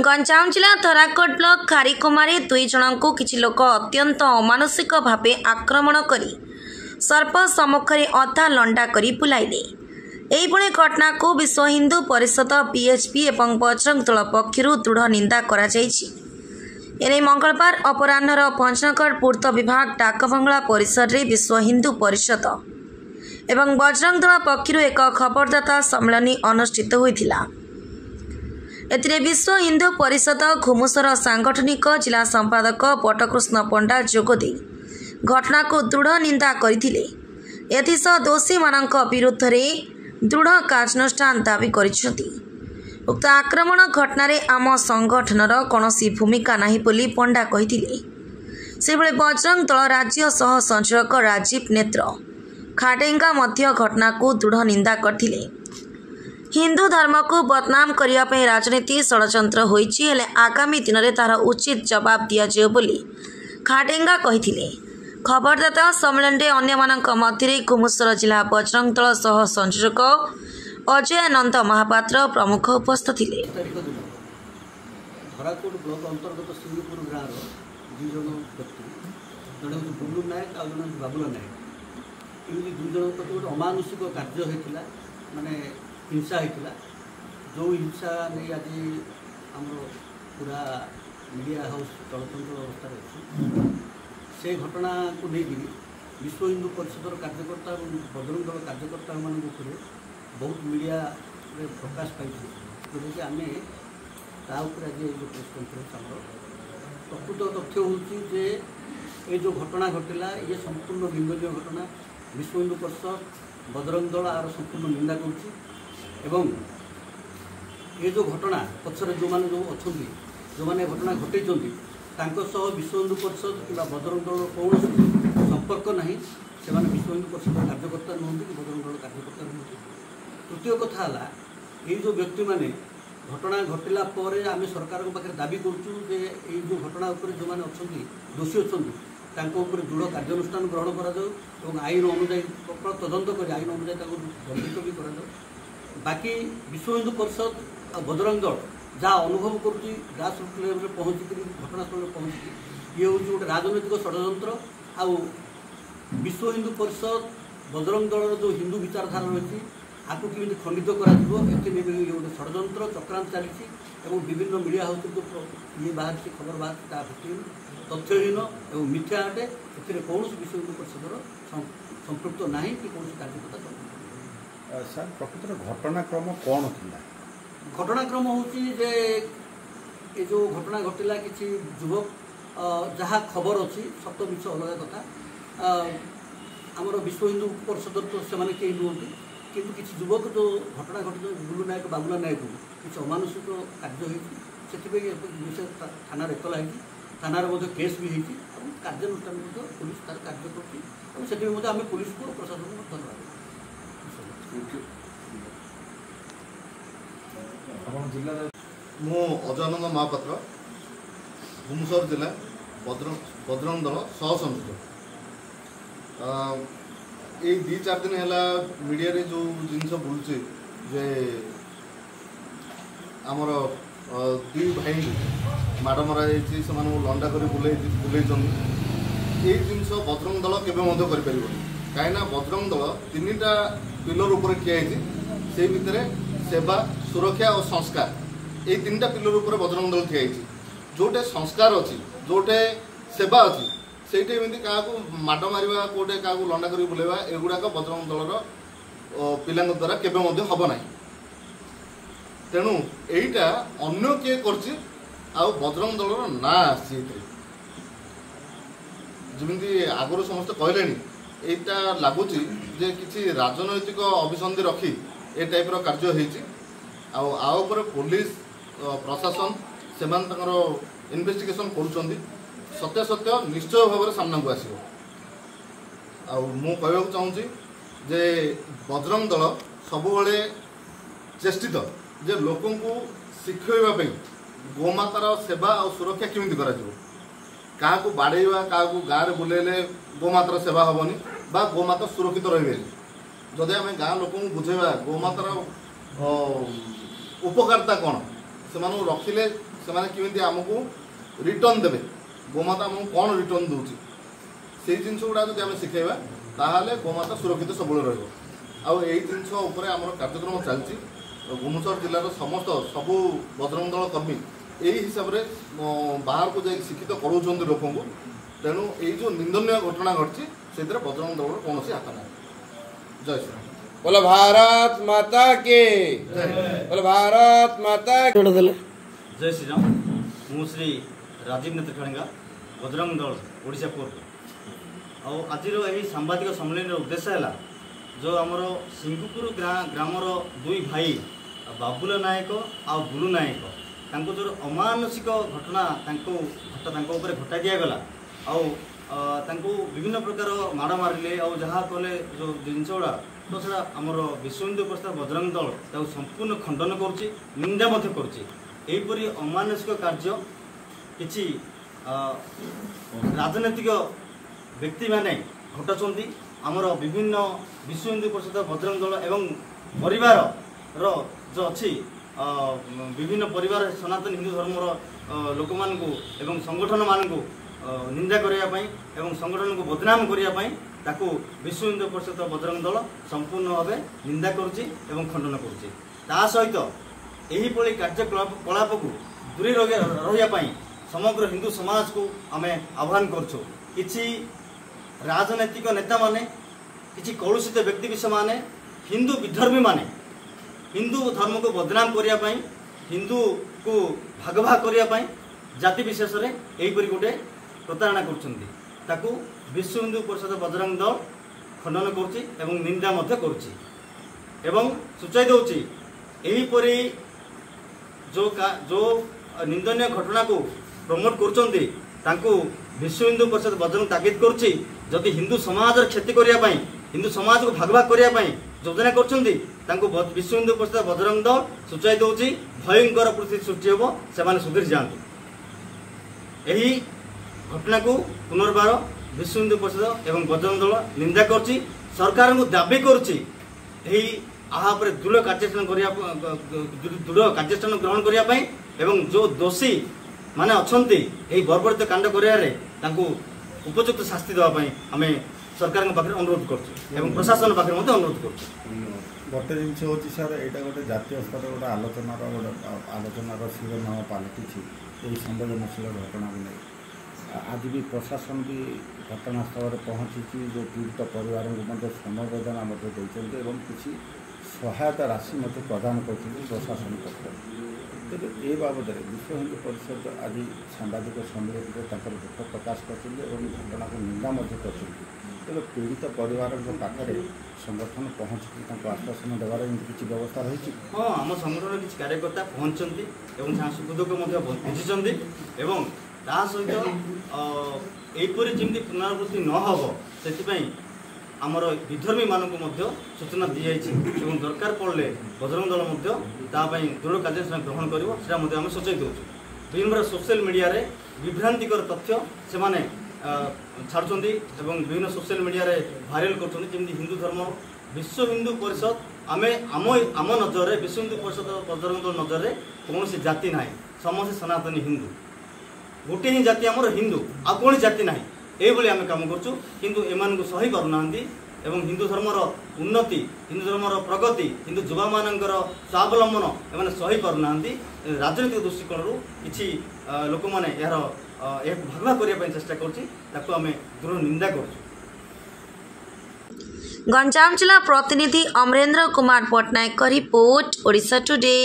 गंजाम जिला थराकोट ब्लॉक खारिकुमारी 2 जन को किछि लोक अत्यंत अमानुषिक भावे आक्रमण करी सर्प सम्मुखें अधा लंडा करी बुलाइले। एहिभଳି घटना को विश्व हिंदू परिषद पीएचपी एवं बजरंग दल पक्षर दृढ़ निंदा करा जायछि। एने मंगलवार अपराह्नर पंचनगर पूर्त विभाग डाकबंगला परिसर में विश्व हिंदू परिषद एवं बजरंग दल पक्षर एक खबरदाता सम्मेलन अनुष्ठित होइथिला। एथिरे विश्व हिंदू परिषद घुमुसर सांगठनिक जिला संपादक बटकृष्ण पंडा जोगदे घटना को दृढ़ निंदा करथिले। एथिसह दोषी मानक विरुद्ध रे दृढ़ कार्यानुष्ठान दाबी करिसेंती। उक्त आक्रमण घटना आम संगठनर कौनसी भूमिका नाही बोली पंडा कहिथिले। सेबळे बजरंग दल राज्य सह संचालक राजीव नेत्र खाडेंगा मध्य घटना को दृढ़ निंदा करथिले। हिंदू धर्म को बदनाम करने राजनीति षड्यंत्र होइछि, हेले आगामी दिन में तार उचित जवाब दिया बोली खाडेंगा कहिथिले। खबरदाता सम्मेलन में अन्य मध्य घुमुसर जिला बजरंग दल सह संयोजक अजयानंद महापात्र प्रमुख उपस्थित थे। धराकोट ब्लॉक अंतर्गत सिंहपुर गाँव दुई जन व्यक्ति जड़े हूँ बुलू नायक आ जन बाबुला नायक एमती दुई जन प्रति गोटे अमानुषिक कार्य होता माने हिंसा होता जो हिंसा नहीं आज आम पूरा मीडिया हाउस चलतंत्र अवस्था अच्छी से घटना को लेकिन विश्व हिंदू परिषदर कार्यकर्ता और बजरंग दल कार्यकर्ता मान बहुत मीडिया प्रकाश पाई जोटा आम आज प्रेस कॉन्फ्रेंस आम प्रकृत तथ्य हूँ ये जो घटना घटला ये संपूर्ण निंदनीय घटना। विश्व हिंदू परिषद बजरंग दल आर संपूर्ण निंदा कर ये जो घटना पक्षर जो मैंने जो अच्छा जो मैंने घटना घटे विश्व हिंदू परिषद कि बजरंग दल कौन संपर्क ना से विश्व हिंदू परिषद कार्यकर्ता नुहति कि बजरंग दल कार्यकर्ता नुहति। तृतीय कथा ये जो व्यक्ति माने घटना घटला आम सरकार पाखे दाबी करूँ जो घटना जो मैंने अच्छा दोषी अच्छा दृढ़ कार्यानुष्ठान ग्रहण कर आईन अनुजाई तदंत कर आईन अनुजाई दंडित भी कर। बाकी विश्व हिंदू परिषद बजरंग दल जहाँ अनुभव करुँच ग्रासरूट लेवल पहुँचिक घटनास्थल पहुँचिक ये हूँ गोटे राजनैतिक षड्यंत्र आउ विश्व हिंदू परिषद बजरंग दल जो हिंदू विचारधारा रही आपको केमी खंडित कर गोटे षड्यंत्र चक्रांत चली विभिन्न मीडिया हाउस जो ये बाहर खबर बाहर भित्तिहीन तथ्यहीन और मिथ्या अटे ए कौन विश्व हिंदू परिषदर संपृक्त ना कि कौन कार्यकर्ता सर प्रकृत घटनाक्रम कौन था? घटनाक्रम हूँ ये जो घटना घटला कि युवक जहाँ खबर अच्छी सत मिछ अलग कथा आमर विश्व हिंदू परिषद तो से कहीं नुहति किंतु किसी युवक जो घटना घटी बुलू नायक बाबुला नायक किसी अमानुषिक कार्य होती विषय थाना एतला होती थाना केस भी होती कार्यानुष्ठान पुलिस तार कार्य कर पुलिस को प्रशासन को धन्यवाद। मु अजयानंद महापात्र घुमुसर जिला बजरंग दल सह संयोजक। ये 2-4 दिन है मीडिया रे जो जिनस बुलूचे जे आमर दुई भाई माड़ मरा से लंडा कर बुले ये जिनस बजरंग दल केवे कर कहीं बजरंग दल 3टा पिलर उपर ठिया से भितर सेवा सुरक्षा और संस्कार ये 3टा पिलर उपर बजरंग दल ठिया जोटे संस्कार अच्छी जोटे सेवा अच्छी से क्या माड़ मारे कौटे क्या लंडा कर बुलेवा एगुड़ाक बजरंग दलर पिला द्वारा केवे हम ना तेणु यहीटा अन्य किए कर बजरंग दलर ना जमी आगुरी समस्त कहले यहाँ लगुच किसी राजनैतिक अभिसंधि रखी ए टाइप कार्य होपर पुलिस प्रशासन से इन्वेस्टिगेशन कर सत्य सत्य निश्चय भाव में सामना को आसो। कहूँ चाहूँगी जे बजरंग दल सबुबले चेष्टित जे लोक शिखाइवाई गोमातार सेवा और सुरक्षा केमी क्या बाड़ेवा क्या गाँव में बुलेले गोमातार सेवा हेनी बा गोमाता सुरक्षित रही जदि आम गाँव लोक बुझेगा गोमातार उपकारिता कौन ସେମାନଙ୍କୁ ରଖିଲେ ସେମାନେ କେମିତି ଆମକୁ ରିଟର୍ନ ଦେବେ, ଗୋମାତା ଆମକୁ କ'ଣ ରିଟର୍ନ ଦେଉଛି, ସେଇ ଜିନିଷ ଗୁଡ଼ା ଯଦି ଆମେ ଶିଖେଇବା ତାହେଲେ ଗୋମାତା ସୁରକ୍ଷିତ ସବୁବେଳେ ରହିବ। ଆଉ ଏଇ ଜିନିଷ ଉପରେ ଆମର କାର୍ଯ୍ୟକ୍ରମ ଚାଲିଛି। ଭୁବନେଶ୍ୱର ଜିଲ୍ଲାର ସବୁ ବଜରଙ୍ଗ ଦଳ କର୍ମୀ ଏଇ ହିସାବରେ ବାହାରକୁ ଯାଇକି ଶିକ୍ଷିତ କରାଉଛନ୍ତି ଲୋକଙ୍କୁ। ତେଣୁ ଏଇ ଯେଉଁ ନିନ୍ଦନୀୟ ଘଟଣା ଘଟିଛି ସେଥିରେ ବଜରଙ୍ଗ ଦଳର କୌଣସି ହାତ ନାହିଁ। ଜୟ ଶ୍ରୀରାମ। बोलो भारत माता की, बोलो भारत माता की। जय श्रीराम। मु श्री राजीव नेत्र खड़ेगा बजरंग दल ओडिशा कोर्ट। आज सांबादिक सम्मेलन उद्देश्य है जो आमर सिंगुपुर ग्रामर दुई भाई बाबुल नायक आ बुलू नायक तांको जो अमानुषिक घटना घटा दिगला आउ विभिन्न प्रकार माड़ मारे आउ जहाँ कले जो जिनस गुड़ा तो सर आमर विश्व हिंदू परिषद बजरंग दल ताऊ संपूर्ण खंडन करुच्ची निंदा करुच्ची। अमानुषिक कार्य किसी राजनैतिक व्यक्ति माने घटाऊँच आमर विभिन्न विश्व हिंदू परिषद बजरंग दल एवं परिवार जो अच्छी विभिन्न परिवार सनातन हिंदू धर्मर लोक मानू एवं संगठन मानू निंदा करने एवं संगठन को बदनाम करने ताकू विश्व हिंदू परिषद बजरंग दल संपूर्ण भाव निंदा करुच्ची एवं खंडन करुच्ची। ता सहित यही कार्यकलाप को दूरी रही समग्र हिंदू समाज को आम आह्वान करुँ। किसी राजनैतिक नेता माने किसी कलुषित व्यक्ति विषय माने हिंदू विधर्मी माने हिंदू धर्म को बदनाम करने हिंदू को भाग भाग करने जाति विशेष में यहीपरि गोटे प्रतारणा कर विश्व हिंदू परिषद बजरंग दल खंडन करुच्ची एवं निंदा करुच्ची एवं सूचाई दौची यहीपरि जो निंदनीय घटना को प्रमोट करुच्चंदी तांको विश्व हिंदू परिषद बजरंग तागिद करुच्ची जदि हिंदू समाज क्षति करने हिंदू समाज को भाग भाग करने योजना करुच्चंदी तांको विश्व हिंदू परिषद बजरंग दल सूचाई दौची भयंकर परिस्थिति सृष्टि होब से सुधीर जातु। यही घटना को पुनर्बार विश्व हिंदू परिषद एवं बजरंग दल निंदा करुच्ची सरकार को दाबी करुच्ची आहापर दृढ़ कार्यानुष्ठान ग्रहण करने एवं जो दोषी माने अच्छी यही बर्बरित कांड कर उपयुक्त शास्ति देवाई आम सरकार पाखे अनुरोध कर प्रशासन पाखे अनुरोध कर। गोटे जिनस हूँ सर यहाँ गोटे जातीय स्तर गोटे आलोचनार शिरोनाम पलटि संवेदनशील घटना को नहीं आज भी प्रशासन भी घटनास्थल पहुँची जो पीड़ित परिवार को समवेदना देते किसी सहायता राशि प्रदान कर प्रशासन पक्ष तेज ए बाबद विश्व हिंदू परिषद आज सांबादिक सम्मेलन दुख प्रकाश कर घटना को निंदा कर तेज पीड़ित परिवार पाखे संगठन पहुँची आश्वासन देवार किसी व्यवस्था रही। हाँ आम संगठन किसी कार्यकर्ता पहुँचती सुख दुख बुझी एवं ता सहित यहीपरि जमी पुनरावृत्ति नहब से आमर विधर्मी मानक सूचना दी जाइए दरकार पड़े बजरंग दल दृढ़ कार्यानुष्ठान ग्रहण कर सूचाई दूँ। विभिन्न प्रकार सोशल मीडिया रे विभ्रांतिकर तथ्य से छाड़ुंट विभिन्न सोशल मीडिया रे भाइराल कर हिंदू धर्म विश्व हिंदू परिषद आम नजर में विश्व हिंदू परिषद बजरंग दल नजर में कौन जाति ना समस्त सनातनी हिंदू गोटे ही जाति आमर हिंदू आ कौन जाति ना ये आम कम करूँ किंतु एमान को सही पारना एवं हिंदू धर्मर उन्नति हिंदू धर्मर प्रगति हिंदू युवा मानकर स्वावलंबन एम सही पारना राजनीतिक दृष्टिकोण किसी लोक मैंने यार भाग करने चेष्टा करें दृढ़ निंदा कर। गंजाम जिला प्रतिनिधि अमरेंद्र कुमार पट्टनायक का रिपोर्ट ओडिशा टुडे।